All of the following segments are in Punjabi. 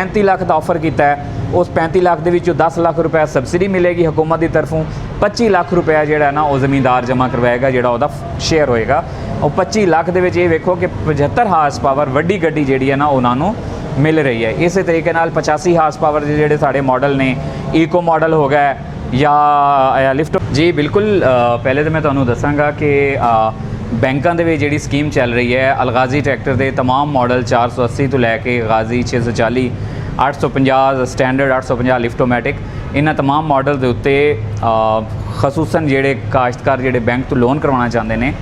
35 ਲੱਖ ਦਾ ਆਫਰ ਕੀਤਾ ਹੈ। उस 35 ਲੱਖ ਦੇ ਵਿੱਚੋਂ 10 ਲੱਖ रुपया सबसिडी मिलेगी हुकूमत की तरफों। 25 ਲੱਖ रुपया ਜਿਹੜਾ ਨਾ ਉਹ ਜ਼ਮੀਂਦਾਰ ਜਮ੍ਹਾਂ ਕਰਵਾਏਗਾ, ਜਿਹੜਾ ਉਹਦਾ ਸ਼ੇਅਰ ਹੋਏਗਾ। ਉਹ 25 ਲੱਖ ਦੇ ਵਿੱਚ ਇਹ ਵੇਖੋ ਕਿ 75 ਹਾਰਸ ਪਾਵਰ ਵੱਡੀ ਗੱਡੀ ਜਿਹੜੀ ਹੈ ਨਾ ਉਹਨਾਂ ਨੂੰ ਮਿਲ ਰਹੀ ਹੈ। ਇਸੇ ਤਰੀਕੇ ਨਾਲ 85 ਹਾਰਸ ਪਾਵਰ ਦੇ ਜਿਹੜੇ ਸਾਡੇ ਮਾਡਲ ਨੇ, ਈਕੋ ਮਾਡਲ ਹੋ ਗਿਆ ਜਾਂ ਲਿਫਟ। ਜੀ ਬਿਲਕੁਲ, ਪਹਿਲੇ ਤਾਂ ਮੈਂ ਤੁਹਾਨੂੰ ਦੱਸਾਂਗਾ ਕਿ ਬੈਂਕਾਂ ਦੇ ਵਿੱਚ ਜਿਹੜੀ ਸਕੀਮ ਚੱਲ ਰਹੀ ਹੈ, ਅਲਗਾਜ਼ੀ ਟਰੈਕਟਰ ਦੇ तमाम ਮਾਡਲ 480 ਤੋਂ ਲੈ ਕੇ ਗਾਜ਼ੀ 640, 850 ਸਟੈਂਡਰਡ, 850 ਲਿਫਟੋਮੈਟਿਕ, ਇਹਨਾਂ तमाम ਮਾਡਲ ਦੇ ਉੱਤੇ ਖਸੂਸਨ ਜਿਹੜੇ ਕਾਸ਼ਤਕਾਰ ਜਿਹੜੇ ਬੈਂਕ ਤੋਂ ਲੋਨ ਕਰਵਾਉਣਾ ਚਾਹੁੰਦੇ ਨੇ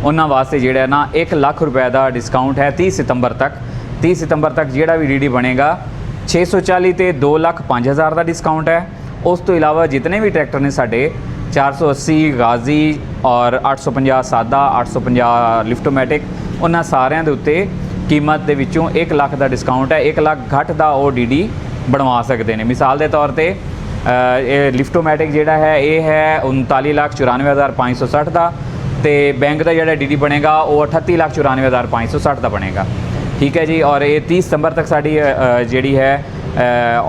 ਉਹਨਾਂ ਵਾਸਤੇ ਜਿਹੜਾ ਨਾ 1 ਲੱਖ ਰੁਪਏ ਦਾ ਡਿਸਕਾਊਂਟ ਹੈ 30 ਸਤੰਬਰ ਤੱਕ। 30 ਸਤੰਬਰ ਤੱਕ ਜਿਹੜਾ ਵੀ ਡੀਡੀ ਬਣੇਗਾ 640 ਤੇ 2,05,000 ਦਾ ਡਿਸਕਾਊਂਟ ਹੈ। ਉਸ ਤੋਂ ਇਲਾਵਾ ਜਿਤਨੇ ਵੀ ਟਰੈਕਟਰ ਨੇ ਸਾਡੇ 480 ਗਾਜ਼ੀ ਔਰ 850 ਸਾਦਾ, 850 ਲਿਫਟੋਮੈਟਿਕ, ਉਹਨਾਂ ਸਾਰਿਆਂ ਦੇ ਉੱਤੇ ਕੀਮਤ ਦੇ ਵਿੱਚੋਂ 1 ਲੱਖ ਦਾ ਡਿਸਕਾਊਂਟ ਹੈ। 1 ਲੱਖ ਘੱਟ ਦਾ ਉਹ ਡੀਡੀ ਬਣਵਾ ਸਕਦੇ ਨੇ। ਮਿਸਾਲ ਦੇ ਤੌਰ ਤੇ ਇਹ ਲਿਫਟੋਮੈਟਿਕ ਜਿਹੜਾ ਹੈ ਇਹ ਹੈ 39,94,560 ਦਾ, ਤੇ ਬੈਂਕ ਦਾ ਜਿਹੜਾ ਡੀਡੀ ਬਣੇਗਾ ਉਹ 38,94,560 ਦਾ ਬਣੇਗਾ। ਠੀਕ ਹੈ ਜੀ। ਔਰ ਇਹ 30 ਸਤੰਬਰ ਤੱਕ ਸਾਡੀ ਜਿਹੜੀ ਹੈ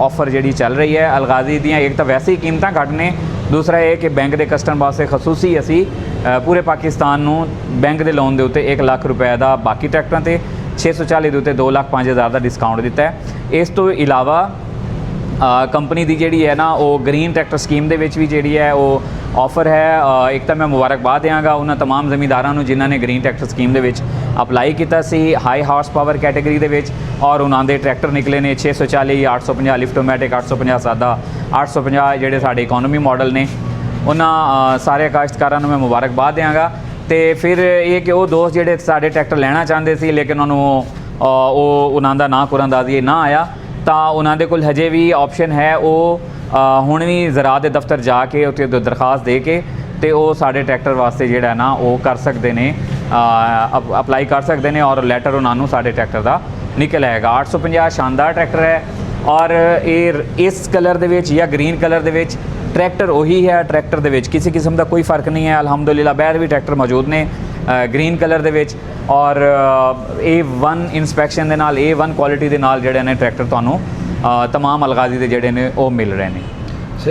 ਆਫਰ ਜਿਹੜੀ ਚੱਲ ਰਹੀ ਹੈ। ਅਲਗਾਜ਼ੀ ਦੀਆਂ ਇੱਕ ਤਾਂ ਵੈਸੇ ਹੀ ਕੀਮਤਾਂ ਘੱਟ ਨੇ, ਦੂਸਰਾ ਇਹ ਕਿ ਬੈਂਕ ਦੇ ਕਸਟਮਰ ਵਾਸਤੇ ਖਸੂਸੀ ਅਸੀਂ ਪੂਰੇ ਪਾਕਿਸਤਾਨ ਨੂੰ ਬੈਂਕ ਦੇ ਲੋਨ ਦੇ ਉੱਤੇ 1 ਲੱਖ ਰੁਪਏ ਦਾ, ਬਾਕੀ ਟਰੈਕਟਰਾਂ ਤੇ 640 ਦੇ ਉੱਤੇ 2,05,000 ਦਾ ਡਿਸਕਾਊਂਟ ਦਿੱਤਾ ਹੈ। ਇਸ ਤੋਂ ਇਲਾਵਾ ਕੰਪਨੀ ਦੀ ਜਿਹੜੀ ਹੈ ਨਾ ਉਹ ਗ੍ਰੀਨ ਟਰੈਕਟਰ ਸਕੀਮ ਦੇ ਵਿੱਚ ਵੀ ਜਿਹੜੀ ਹੈ ਉਹ ਆਫਰ ਹੈ। ਇੱਕ ਤਾਂ ਮੈਂ ਮੁਬਾਰਕਬਾਦ ਦਿਆਂਗਾ ਉਹਨਾਂ तमाम ਜ਼ਮੀਂਦਾਰਾਂ ਨੂੰ ਜਿਨ੍ਹਾਂ ਨੇ ਗ੍ਰੀਨ ਟਰੈਕਟਰ ਸਕੀਮ ਦੇ ਵਿੱਚ ਅਪਲਾਈ ਕੀਤਾ ਸੀ ਹਾਈ ਹਾਰਸ ਪਾਵਰ ਕੈਟਾਗਰੀ ਦੇ ਵਿੱਚ, ਔਰ ਉਹਨਾਂ ਦੇ ਟਰੈਕਟਰ ਨਿਕਲੇ ਨੇ 640, 850 ਲਿਫਟੋਮੈਟਿਕ, 850 ਸਾਦਾ, 850 ਜਿਹੜੇ ਸਾਡੇ ਇਕੋਨਮੀ ਮਾਡਲ ਨੇ। ਉਹਨਾਂ ਸਾਰੇ ਕਾਸ਼ਤਕਾਰਾਂ ਨੂੰ ਮੈਂ ਮੁਬਾਰਕਬਾਦ ਦਿਆਂਗਾ। ਤੇ ਫਿਰ ਇਹ ਕਿ ਉਹ ਦੋਸਤ ਜਿਹੜੇ ਸਾਡੇ ਟਰੈਕਟਰ ਲੈਣਾ ਚਾਹੁੰਦੇ ਸੀ ਲੇਕਿਨ ਉਹਨਾਂ ਦਾ ਨਾਂ ਕੁਰਾਂਦਾਜ਼ੀ ਨਾ ਆਇਆ, ਤਾਂ ਉਹਨਾਂ ਦੇ ਕੋਲ ਹਜੇ ਵੀ ਆਪਸ਼ਨ ਹੈ ਉਹ ਹੁਣ ਵੀ ਜ਼ਰਾਅਤ ਦੇ ਦਫ਼ਤਰ ਜਾ ਕੇ ਉੱਥੇ ਦਰਖਾਸਤ ਦੇ ਕੇ ਤੇ ਉਹ ਸਾਡੇ ਟਰੈਕਟਰ ਵਾਸਤੇ ਜਿਹੜਾ ਨਾ ਉਹ ਕਰ ਸਕਦੇ ਨੇ, ਅਪਲਾਈ ਕਰ ਸਕਦੇ ਨੇ, ਔਰ ਲੈਟਰ ਉਹਨਾਂ ਨੂੰ ਸਾਡੇ ਟਰੈਕਟਰ ਦਾ ਨਿਕਲ ਆਏਗਾ। 850 ਸ਼ਾਨਦਾਰ ਟਰੈਕਟਰ ਹੈ ਔਰ ਇਹ ਇਸ ਕਲਰ ਦੇ ਵਿੱਚ ਜਾਂ ਗ੍ਰੀਨ ਕਲਰ ਦੇ ਵਿੱਚ ਟਰੈਕਟਰ ਉਹੀ ਹੈ। ਟਰੈਕਟਰ ਦੇ ਵਿੱਚ ਕਿਸੇ ਕਿਸਮ ਦਾ ਕੋਈ ਫਰਕ ਨਹੀਂ ਹੈ। ਅਲਹਮਦੁਲਿਲਾ ਬਾਹਰ ਵੀ ਟਰੈਕਟਰ ਮੌਜੂਦ ਨੇ ਗ੍ਰੀਨ ਕਲਰ ਦੇ ਵਿੱਚ, ਔਰ A1 ਇਨਸਪੈਕਸ਼ਨ ਦੇ ਨਾਲ, A1 ਕੁਆਲਿਟੀ ਦੇ ਨਾਲ ਜਿਹੜੇ ਨੇ ਟਰੈਕਟਰ ਤੁਹਾਨੂੰ तमाम ਅਲਗਾਜ਼ੀ ਦੇ ਜਿਹੜੇ ਨੇ ਉਹ ਮਿਲ ਰਹੇ ਨੇ।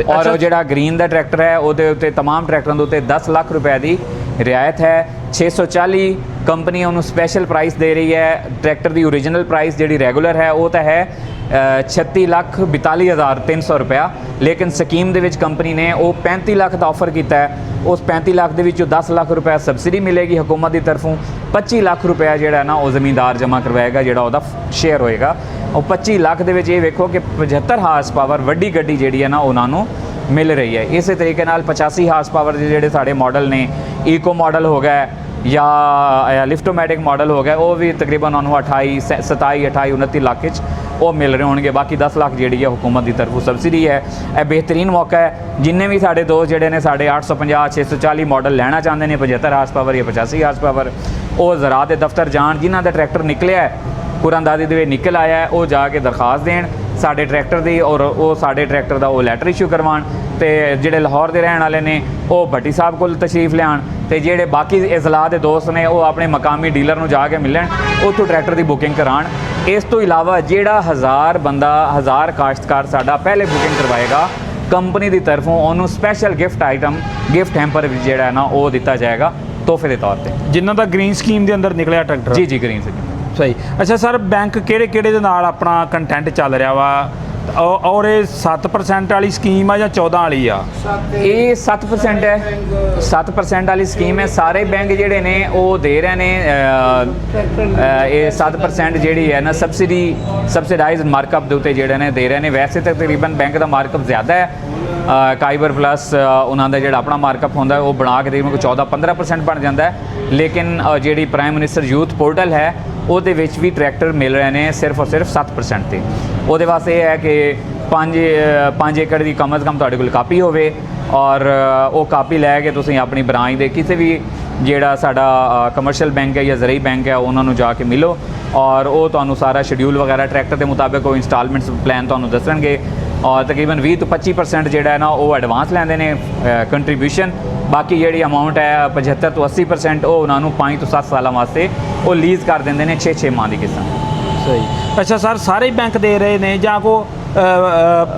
ਔਰ ਉਹ ਜਿਹੜਾ ਗ੍ਰੀਨ ਦਾ ਟਰੈਕਟਰ ਹੈ ਉਹਦੇ ਉੱਤੇ तमाम ਟਰੈਕਟਰਾਂ ਦੇ ਉੱਤੇ 10 ਲੱਖ ਰੁਪਏ ਦੀ ਰਿਆਇਤ ਹੈ। 640 ਕੰਪਨੀ ਉਹਨੂੰ ਸਪੈਸ਼ਲ ਪ੍ਰਾਈਸ ਦੇ ਰਹੀ ਹੈ। ਟਰੈਕਟਰ ਦੀ ਓਰੀਜਨਲ ਪ੍ਰਾਈਸ ਜਿਹੜੀ ਰੈਗੂਲਰ ਹੈ ਉਹ ਤਾਂ ਹੈ 36,42,300 ਰੁਪਇਆ, ਲੇਕਿਨ ਸਕੀਮ ਦੇ ਵਿੱਚ ਕੰਪਨੀ ਨੇ ਉਹ 35 ਲੱਖ ਦਾ ਆਫਰ ਕੀਤਾ ਹੈ। ਉਸ 35 ਲੱਖ ਦੇ ਵਿੱਚੋਂ 10 ਲੱਖ ਰੁਪਇਆ ਸਬਸਿਡੀ ਮਿਲੇਗੀ ਹੁਕੂਮਤ ਦੀ ਤਰਫੋਂ। 25 ਲੱਖ ਰੁਪਇਆ ਜਿਹੜਾ ਨਾ ਉਹ ਜ਼ਮੀਂਦਾਰ ਜਮ੍ਹਾਂ ਕਰਵਾਏਗਾ, ਜਿਹੜਾ ਉਹਦਾ ਸ਼ੇਅਰ ਹੋਏਗਾ। ਉਹ 25 ਲੱਖ ਦੇ ਵਿੱਚ ਇਹ ਵੇਖੋ ਕਿ 75 ਹਾਰਸ ਪਾਵਰ ਵੱਡੀ ਗੱਡੀ ਜਿਹੜੀ ਹੈ ਨਾ ਉਹਨਾਂ ਨੂੰ ਮਿਲ ਰਹੀ ਹੈ। ਇਸੇ ਤਰੀਕੇ ਨਾਲ 85 ਹਾਰਸ ਪਾਵਰ ਦੇ ਜਿਹੜੇ ਸਾਡੇ ਮਾਡਲ ਨੇ, ਈਕੋ ਮਾਡਲ ਹੋ ਗਿਆ ਜਾਂ ਲਿਫਟੋਮੈਟਿਕ ਮਾਡਲ ਹੋ ਗਿਆ, ਉਹ ਵੀ ਤਕਰੀਬਨ ਉਹਨੂੰ 27, 28, 29 ਲੱਖ ਵਿੱਚ ਉਹ ਮਿਲ ਰਹੇ ਹੋਣਗੇ। ਬਾਕੀ 10 ਲੱਖ ਜਿਹੜੀ ਹੈ ਹੁਕੂਮਤ ਦੀ ਤਰਫੋਂ ਸਬਸਿਡੀ ਹੈ। ਇਹ ਬਿਹਤਰੀਨ ਮੌਕਾ ਹੈ। ਜਿੰਨੇ ਵੀ ਸਾਡੇ ਦੋਸਤ ਜਿਹੜੇ ਨੇ ਸਾਡੇ 850, 640 ਮਾਡਲ ਲੈਣਾ ਚਾਹੁੰਦੇ ਨੇ 75 ਹਾਰਸ ਪਾਵਰ ਜਾਂ 85 ਹਾਰਸ ਪਾਵਰ, ਉਹ ਜ਼ਰਾਅਤ ਦੇ ਦਫ਼ਤਰ ਜਾਣ, ਜਿਨ੍ਹਾਂ ਦਾ ਟਰੈਕਟਰ ਨਿਕਲਿਆ ਹੈ ਕੁਰਾਂਦਾਜ਼ੀ ਦੇ ਵਿੱਚ ਨਿਕਲ ਆਇਆ ਹੈ, ਉਹ ਜਾ ਕੇ ਦਰਖਾਸਤ ਦੇਣ ਸਾਡੇ ਟਰੈਕਟਰ ਦੀ, ਔਰ ਉਹ ਸਾਡੇ ਟਰੈਕਟਰ ਦਾ ਉਹ ਲੈਟਰ ਇਸ਼ੂ ਕਰਵਾਉਣ। ਤੇ ਜਿਹੜੇ ਲਾਹੌਰ ਦੇ ਰਹਿਣ ਵਾਲੇ ਨੇ ਉਹ ਭੱਟੀ ਸਾਹਿਬ ਕੋਲ ਤਸ਼ਰੀਫ ਲਿਆਉਣ, ਤੇ ਜਿਹੜੇ ਬਾਕੀ ਇਜ਼ਲਾ ਦੇ ਦੋਸਤ ਨੇ ਉਹ ਆਪਣੇ ਮਕਾਮੀ ਡੀਲਰ ਨੂੰ ਜਾ ਕੇ ਮਿਲਣ, ਉੱਥੋਂ ਟਰੈਕਟਰ ਦੀ ਬੁਕਿੰਗ ਕਰਾਉਣ। ਇਸ ਤੋਂ ਇਲਾਵਾ ਜਿਹੜਾ 1000 ਬੰਦਾ, 1000 ਕਾਸ਼ਤਕਾਰ ਸਾਡਾ ਪਹਿਲੇ ਬੁਕਿੰਗ ਕਰਵਾਏਗਾ, ਕੰਪਨੀ ਦੀ ਤਰਫੋਂ ਉਹਨੂੰ special gift item, gift hamper ਜਿਹੜਾ ਹੈ ਨਾ ਉਹ ਦਿੱਤਾ ਜਾਏਗਾ ਤੋਹਫੇ ਦੇ ਤੌਰ ਤੇ, ਜਿਨ੍ਹਾਂ ਦਾ ਗ੍ਰੀਨ ਸਕੀਮ ਦੇ ਅੰਦਰ ਨਿਕਲਿਆ ਟਰੈਕਟਰ। ਜੀ ਜੀ, ਗ੍ਰੀਨ ਸਕੀਮ। ਸਹੀ। ਅੱਛਾ ਸਰ, ਬੈਂਕ ਕਿਹੜੇ ਦੇ ਨਾਲ ਆਪਣਾ ਕੰਟੈਂਟ ਚੱਲ ਰਿਹਾ ਵਾ, ਔਰ ਇਹ 7% ਵਾਲੀ ਸਕੀਮ ਆ ਜਾਂ 14 ਵਾਲੀ ਆ? ਇਹ 7% ਹੈ। 7% ਵਾਲੀ ਸਕੀਮ ਹੈ। ਸਾਰੇ ਬੈਂਕ ਜਿਹੜੇ ਨੇ ਉਹ ਦੇ ਰਹੇ ਨੇ ਇਹ 7% ਜਿਹੜੀ ਹੈ ਨਾ ਸਬਸਿਡਾਈਜ਼ਡ ਮਾਰਕਅਪ ਦੇ ਉੱਤੇ ਜਿਹੜੇ ਨੇ ਦੇ ਰਹੇ ਨੇ। ਵੈਸੇ ਤਾਂ ਤਕਰੀਬਨ ਬੈਂਕ ਦਾ ਮਾਰਕਅਪ ਜ਼ਿਆਦਾ ਹੈ। ਕਾਈਬਰ ਪਲੱਸ ਉਹਨਾਂ ਦਾ ਜਿਹੜਾ ਆਪਣਾ ਮਾਰਕਅਪ ਹੁੰਦਾ ਉਹ ਬਣਾ ਕੇ ਤਕਰੀਬਨ 14-15% ਬਣ ਜਾਂਦਾ ਹੈ। ਲੇਕਿਨ ਜਿਹੜੀ ਪ੍ਰਾਈਮ ਮਿਨਿਸਟਰ ਯੂਥ ਪੋਰਟਲ ਹੈ ਉਹਦੇ ਵਿੱਚ ਵੀ ਟਰੈਕਟਰ ਮਿਲ ਰਹੇ ਨੇ ਸਿਰਫ ਔਰ ਸਿਰਫ 7% ਤੇ। ਉਹਦੇ ਵਾਸਤੇ ਇਹ ਹੈ ਕਿ 5 ਏਕੜ ਦੀ ਕਮ ਅਜ਼ ਕਮ ਤੁਹਾਡੇ ਕੋਲ ਕਾਪੀ ਹੋਵੇ, ਔਰ ਉਹ ਕਾਪੀ ਲੈ ਕੇ ਤੁਸੀਂ ਆਪਣੀ ਬ੍ਰਾਂਚ ਦੇ ਕਿਸੇ ਵੀ ਜਿਹੜਾ ਸਾਡਾ ਕਮਰਸ਼ੀਅਲ ਬੈਂਕ ਹੈ ਜਾਂ ਜ਼ਰਈ ਬੈਂਕ ਹੈ ਉਹਨਾਂ ਨੂੰ ਜਾ ਕੇ ਮਿਲੋ, ਔਰ ਉਹ ਤੁਹਾਨੂੰ ਸਾਰਾ ਸ਼ਡਿਊਲ ਵਗੈਰਾ ਟਰੈਕਟਰ ਦੇ ਮੁਤਾਬਿਕ ਉਹ ਇੰਸਟਾਲਮੈਂਟਸ ਪਲਾਨ ਤੁਹਾਨੂੰ ਦੱਸਣਗੇ। ਔਰ ਤਕਰੀਬਨ 20 ਤੋਂ 25% ਜਿਹੜਾ ਹੈ ਨਾ ਉਹ ਐਡਵਾਂਸ ਲੈਂਦੇ ਨੇ ਕੰਟਰੀਬਿਊਸ਼ਨ। ਬਾਕੀ ਜਿਹੜੀ ਅਮਾਊਂਟ ਹੈ 75 ਤੋਂ 80% ਉਹ ਉਹਨਾਂ ਨੂੰ 5 ਤੋਂ 7 ਸਾਲਾਂ ਵਾਸਤੇ ਉਹ ਲੀਜ਼ ਕਰ ਦਿੰਦੇ ਨੇ 6 ਮਾਹ ਦੀ ਕਿਸ਼ਤਾਂ। ਸਹੀ। ਅੱਛਾ ਸਰ, ਸਾਰੇ ਬੈਂਕ ਦੇ ਰਹੇ ਨੇ ਜਾਂ ਕੋ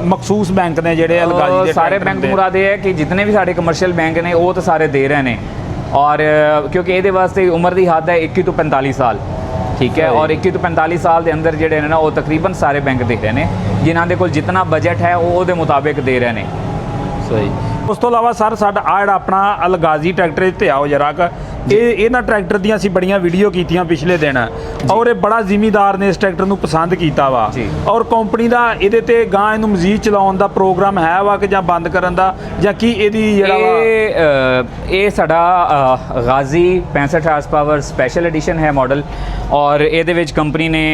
ਮਖਸੂਸ ਬੈਂਕ ਨੇ ਜਿਹੜੇ ਅਲਗਾਜੀ ਦੇ ਸਾਰੇ ਬੈਂਕ ਤੋਂ ਮੁਰਾਦ ਇਹ ਹੈ ਕਿ ਜਿਤਨੇ ਵੀ ਸਾਡੇ ਕਮਰਸ਼ੀਅਲ ਬੈਂਕ ਨੇ ਉਹ ਤਾਂ ਸਾਰੇ ਦੇ ਰਹੇ ਨੇ, ਔਰ ਕਿਉਂਕਿ ਇਹਦੇ ਵਾਸਤੇ ਉਮਰ ਦੀ ਹੱਦ ਹੈ 21 ਤੋਂ 45 ਸਾਲ, ਠੀਕ ਹੈ। ਔਰ 21 ਤੋਂ 45 ਸਾਲ ਦੇ ਅੰਦਰ ਜਿਹੜੇ ਨੇ ਨਾ ਉਹ ਤਕਰੀਬਨ ਸਾਰੇ ਬੈਂਕ ਦੇ ਰਹੇ ਨੇ, ਜਿਨ੍ਹਾਂ ਦੇ ਕੋਲ ਜਿੰਨਾ ਬਜਟ ਹੈ ਉਹ ਉਹਦੇ ਮੁਤਾਬਿਕ ਦੇ ਰਹੇ ਨੇ। ਸਹੀ। ਉਸ ਤੋਂ ਇਲਾਵਾ ਸਰ ਸਾਡਾ ਆ ਜਿਹੜਾ ਆਪਣਾ ਅਲਗਾਜ਼ੀ ਟਰੈਕਟਰ ਇੱਥੇ ਆਓ ਜਰਾ ਕੁ, ਇਹਨਾਂ ਟਰੈਕਟਰ ਦੀਆਂ ਅਸੀਂ ਬੜੀਆਂ ਵੀਡੀਓ ਕੀਤੀਆਂ ਪਿਛਲੇ ਦਿਨ, ਔਰ ਇਹ ਬੜਾ ਜ਼ਿਮੀਦਾਰ ਨੇ ਇਸ ਟਰੈਕਟਰ ਨੂੰ ਪਸੰਦ ਕੀਤਾ ਵਾ, ਔਰ ਕੰਪਨੀ ਦਾ ਇਹਦੇ ਤੇ ਗਾਂ ਇਹਨੂੰ ਮਜ਼ੀਦ ਚਲਾਉਣ ਦਾ ਪ੍ਰੋਗਰਾਮ ਹੈ ਵਾ ਕਿ ਜਾਂ ਬੰਦ ਕਰਨ ਦਾ, ਜਾਂ ਕੀ ਇਹਦੀ ਜਿਹੜਾ ਵਾ ਇਹ ਸਾਡਾ Ghazi 65 horse power special edition ਹੈ ਮਾਡਲ, ਔਰ ਇਹਦੇ ਵਿੱਚ ਕੰਪਨੀ ਨੇ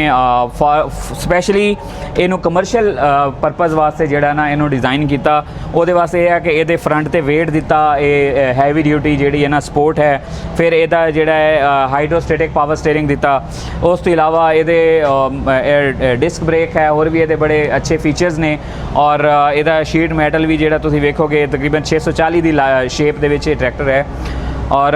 ਸਪੈਸ਼ਲੀ ਇਹਨੂੰ ਕਮਰਸ਼ੀਅਲ ਪਰਪਸ ਵਾਸਤੇ ਜਿਹੜਾ ਨਾ ਇਹਨੂੰ ਡਿਜ਼ਾਈਨ ਕੀਤਾ। ਉਹਦੇ ਵਾਸਤੇ ਇਹ ਹੈ ਕਿ ਇਹਦੇ ਫਰੰਟ ਤੇ weight ਦਿੱਤਾ, ਇਹ ਹੈਵੀ ਡਿਊਟੀ ਜਿਹੜੀ ਹੈ ਨਾ ਸਪੋਰਟ ਹੈ, ਫਿਰ ਇਹਦਾ ਜਿਹੜਾ ਹੈ ਹਾਈਡਰੋਸਟੈਟਿਕ ਪਾਵਰ ਸਟੀਅਰਿੰਗ ਦਿੱਤਾ। ਉਸ ਤੋਂ ਇਲਾਵਾ ਇਹਦੇ ਡਿਸਕ ਬ੍ਰੇਕ ਹੈ, ਹੋਰ ਵੀ ਇਹਦੇ ਬੜੇ ਅੱਛੇ ਫੀਚਰਸ ਨੇ, ਔਰ ਇਹਦਾ ਸ਼ੀਟ ਮੈਟਲ ਵੀ ਜਿਹੜਾ ਤੁਸੀਂ ਵੇਖੋਗੇ ਤਕਰੀਬਨ 640 ਦੀ ਸ਼ੇਪ ਦੇ ਵਿੱਚ ਇਹ ਟਰੈਕਟਰ ਹੈ। ਔਰ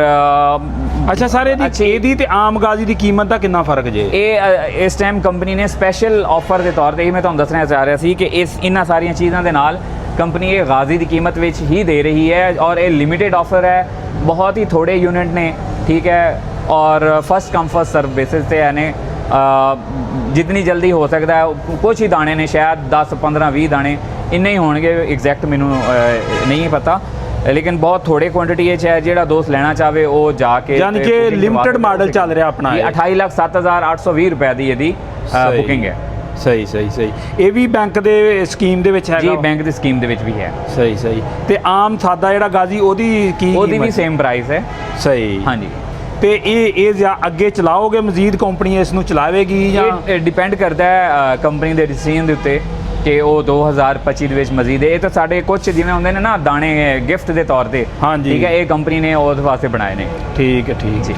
ਅੱਛਾ ਸਰ, ਇਹਦੀ ਤੇ ਆਮ ਗਾਜ਼ੀ ਦੀ ਕੀਮਤ ਦਾ ਕਿੰਨਾ ਫਰਕ ਜੇ? ਇਹ ਇਸ ਟਾਈਮ ਕੰਪਨੀ ਨੇ ਸਪੈਸ਼ਲ ਆਫਰ ਦੇ ਤੌਰ ਤੇ ਹੀ ਮੈਂ ਤੁਹਾਨੂੰ ਦੱਸਣਾ ਚਾਹ ਰਿਹਾ ਸੀ ਕਿ ਇਹਨਾਂ ਸਾਰੀਆਂ ਚੀਜ਼ਾਂ ਦੇ ਨਾਲ ਕੰਪਨੀ ਇਹ ਗਾਜ਼ੀ ਦੀ ਕੀਮਤ ਵਿੱਚ ਹੀ ਦੇ ਰਹੀ ਹੈ, ਔਰ ਇਹ ਲਿਮਿਟਿਡ ਆਫਰ ਹੈ, ਬਹੁਤ ਹੀ ਥੋੜੇ ਯੂਨਿਟ ਨੇ, ਠੀਕ ਹੈ, ਔਰ ਫਸਟ ਕਮ ਫਸਟ ਸਰਵ ਬੇਸਿਸ ਤੇ यानी ਜਿਤਨੀ ਜਲਦੀ ਹੋ ਸਕਦਾ ਹੈ। ਕੁਛ ਹੀ ਦਾਣੇ ਨੇ, ਸ਼ਾਇਦ 10 15 20 ਦਾਣੇ ਇੰਨੇ ਹੀ ਹੋਣਗੇ, ਐਗਜ਼ੈਕਟ ਮੈਨੂੰ ਨਹੀਂ ਪਤਾ, लेकिन बहुत थोड़े क्वांटिटी है। ਜਿਹੜਾ ਦੋਸਤ ਲੈਣਾ ਚਾਹਵੇ ਉਹ ਜਾ ਕੇ, ਯਾਨੀ ਕਿ ਲਿਮਿਟਡ ਮਾਡਲ ਚੱਲ ਰਿਹਾ ਆਪਣਾ, 28,07,820 ਰੁਪਏ ਦੀ ਇਹਦੀ ਬੁਕਿੰਗ ਹੈ। ਸਹੀ ਸਹੀ ਸਹੀ। ਇਹ ਵੀ ਬੈਂਕ ਦੇ ਸਕੀਮ ਦੇ ਵਿੱਚ ਹੈਗਾ ਜੀ? ਬੈਂਕ ਦੀ ਸਕੀਮ ਦੇ ਵਿੱਚ ਵੀ ਹੈ। ਸਹੀ ਸਹੀ। ਤੇ ਆਮ ਸਾਦਾ ਜਿਹੜਾ ਗਾਜ਼ੀ ਉਹਦੀ ਕੀ? ਉਹਦੀ ਵੀ ਸੇਮ ਪ੍ਰਾਈਸ ਹੈ। ਸਹੀ। ਹਾਂਜੀ। ਤੇ ਇਹ ਜਾਂ ਅੱਗੇ ਚਲਾਓਗੇ ਮਜ਼ੀਦ ਕੰਪਨੀ ਇਸ ਨੂੰ ਚਲਾਵੇਗੀ ਜਾਂ? ਇਹ ਡਿਪੈਂਡ ਕਰਦਾ ਹੈ ਕੰਪਨੀ ਦੇ ਡਿਸੀਜਨ ਦੇ ਉੱਤੇ ਕਿ ਉਹ 2025 ਦੇ ਵਿੱਚ ਮਜ਼ੀਦ ਇਹ ਤਾਂ ਸਾਡੇ ਕੁਝ ਜਿਵੇਂ ਹੁੰਦੇ ਨੇ ਨਾ ਦਾਣੇ ਗਿਫਟ ਦੇ ਤੌਰ ਤੇ, ਠੀਕ ਹੈ, ਇਹ ਕੰਪਨੀ ਨੇ ਉਹਦੇ ਵਾਸਤੇ ਬਣਾਏ ਨੇ। ਠੀਕ ਹੈ, ਠੀਕ ਜੀ।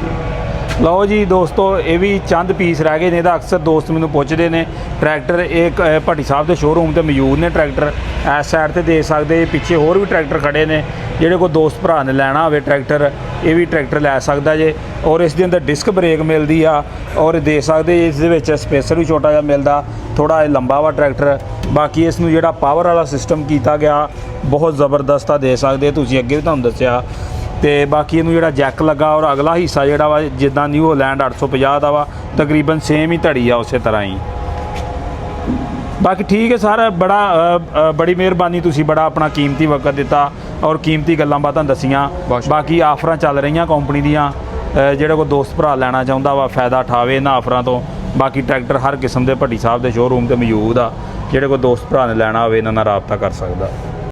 ਲਓ ਜੀ ਦੋਸਤੋ, ਇਹ ਵੀ ਚੰਦ ਪੀਸ ਰਹਿ ਗਏ ਨੇ। ਇਹਦਾ ਅਕਸਰ ਦੋਸਤ ਮੈਨੂੰ ਪੁੱਛਦੇ ਨੇ ਟਰੈਕਟਰ, ਇਹ ਭੱਟੀ ਸਾਹਿਬ ਦੇ ਸ਼ੋਰੂਮ ਤੇ ਮੌਜੂਦ ਨੇ ਟਰੈਕਟਰ, ਇਸ ਸਾਈਡ ਤੇ ਦੇਖ ਸਕਦੇ, ਪਿੱਛੇ ਹੋਰ ਵੀ ਟਰੈਕਟਰ ਖੜੇ ਨੇ। ਜਿਹੜੇ ਕੋਈ ਦੋਸਤ ਭਰਾ ਨੇ ਲੈਣਾ ਹੋਵੇ ਟਰੈਕਟਰ, ਇਹ ਵੀ ਟਰੈਕਟਰ ਲੈ ਸਕਦਾ ਜੇ। ਔਰ ਇਸ ਦੇ ਅੰਦਰ ਡਿਸਕ ਬ੍ਰੇਕ ਮਿਲਦੀ ਆ, ਔਰ ਦੇਖ ਸਕਦੇ ਇਸ ਦੇ ਵਿੱਚ ਸਪੇਸਰ ਵੀ ਛੋਟਾ ਜਿਹਾ ਮਿਲਦਾ, ਥੋੜਾ ਲੰਬਾ ਵਾ ਟਰੈਕਟਰ। ਬਾਕੀ ਇਸ ਨੂੰ ਜਿਹੜਾ ਪਾਵਰ ਵਾਲਾ ਸਿਸਟਮ ਕੀਤਾ ਗਿਆ ਬਹੁਤ ਜ਼ਬਰਦਸਤ ਆ, ਦੇ ਸਕਦੇ ਤੁਸੀਂ, ਅੱਗੇ ਵੀ ਤੁਹਾਨੂੰ ਦੱਸਿਆ। ਤੇ ਬਾਕੀ ਇਹਨੂੰ ਜਿਹੜਾ ਜੈਕ ਲੱਗਾ, ਔਰ ਅਗਲਾ ਹਿੱਸਾ ਜਿਹੜਾ ਵਾ ਜਿੱਦਾਂ ਨਿਊ ਹਾਲੈਂਡ 850 ਦਾ ਵਾ, ਤਕਰੀਬਨ ਸੇਮ ਹੀ ਧੜੀ ਆ ਉਸੇ ਤਰ੍ਹਾਂ ਹੀ। ਬਾਕੀ ਠੀਕ ਹੈ ਸਰ, ਬੜੀ ਮਿਹਰਬਾਨੀ, ਤੁਸੀਂ ਬੜਾ ਆਪਣਾ ਕੀਮਤੀ ਵਕਤ ਦਿੱਤਾ ਔਰ ਕੀਮਤੀ ਗੱਲਾਂ ਬਾਤਾਂ ਦੱਸੀਆਂ। ਬਾਕੀ ਆਫਰਾਂ ਚੱਲ ਰਹੀਆਂ ਕੰਪਨੀ ਦੀਆਂ, ਜਿਹੜੇ ਕੋਈ ਦੋਸਤ ਭਰਾ ਲੈਣਾ ਚਾਹੁੰਦਾ ਵਾ ਫਾਇਦਾ ਉਠਾਵੇ ਇਹਨਾਂ ਆਫਰਾਂ ਤੋਂ। ਬਾਕੀ ਟਰੈਕਟਰ ਹਰ ਕਿਸਮ ਦੇ ਭੱਟੀ ਸਾਹਿਬ ਦੇ ਸ਼ੋਰੂਮ ਤੇ ਮੌਜੂਦ ਆ, ਜਿਹੜੇ ਕੋਈ ਦੋਸਤ ਭਰਾ ਨੇ ਲੈਣਾ ਹੋਵੇ ਇਹਨਾਂ ਨਾਲ ਰਾਬਤਾ ਕਰ ਸਕਦਾ।